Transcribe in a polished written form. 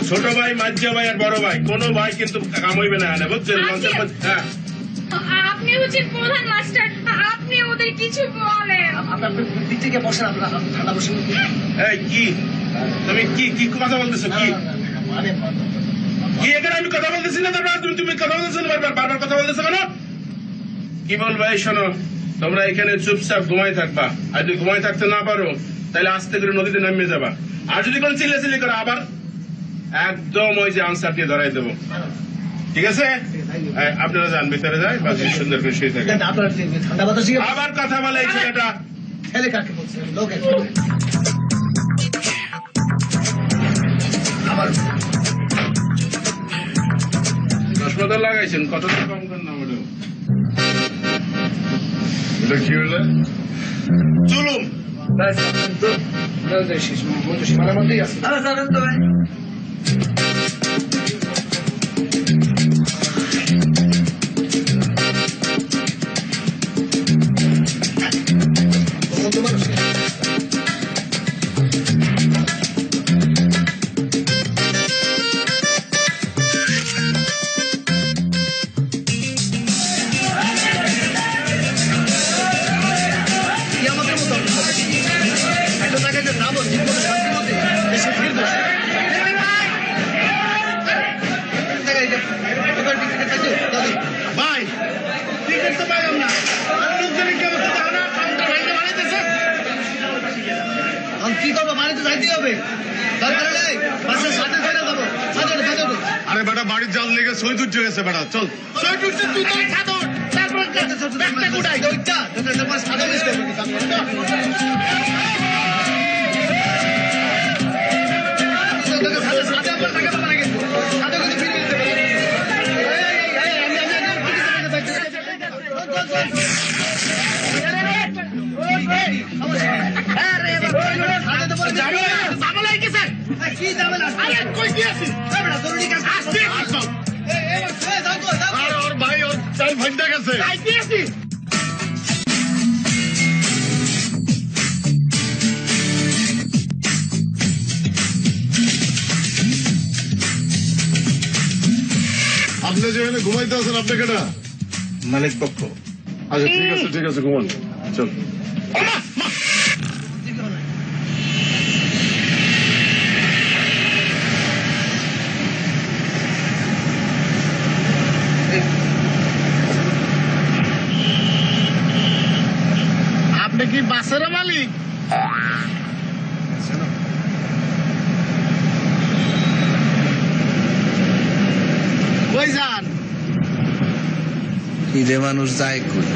ছোট ভাই, মাঝা ভাই আর বড় ভাই কোনো ভাই কিন্তু কাম হইবে না, বুঝছেন? হ্যাঁ, আপনি হচ্ছেন প্রধান মাস্টার, আপনি ওদের কিছু বলেন। আপনার দিক থেকে বসেন, আপনার ঠান্ডা বসে। এই কি তুমি কি কথা বলতেছো? কি মানে কি এখানে আমি কথা বলতেছি না, তারপর তুমি কথা বলতেছো না, বারবার কথা বলতেছো কেন? কি বলবো? এই শোনো, তোমরা এখানে চুপচাপ ঘুমাই থাকবা। আর যদি ঘুমাই থাকতে না পারো তাহলে আস্তে করে নদীতে নামিয়ে যাবা। আর যদি কোনো চিল্লাচিল্লি করো আবার একদম ওই যে আনসার দিয়ে ধরাই দেবো, ঠিক আছে? আপনারা যান, ভিতরে যায় বা সুন্দর করে শুয়ে থাকে। আপনার ঠান্ডা বাতাস আবার কথা বলে এই ছেলেটা। ছেলে কাকে বলছে? লোক আবার হাসপাতাল লাগাইছেন, কতটা কম করেন না ম্যাডাম? এটা কি হলো? জুলুম। সীমানার মধ্যেই আছে। কি করবো? বাড়িতে যাইতে হবে, দরকার নেই। বাসের সাথে করে যাবো। আরে বেটা, বাড়ির জাল লেগে সই তুলছে গেছে বেটা, চল। তুই তো সাদর, তারপর ওইটা সাদর মিস করবি। ওর ভাই ওর চাল ভাইটা গেছে। আপনি যেখানে ঘুমাইতে আছেন, আপনি কেটা? মালিক পক্ষ। আচ্ছা ঠিক আছে ঘুমান, চল। আপনি কি বাসের মালিক? কই যান? ঈদে মানুষ যায় কই?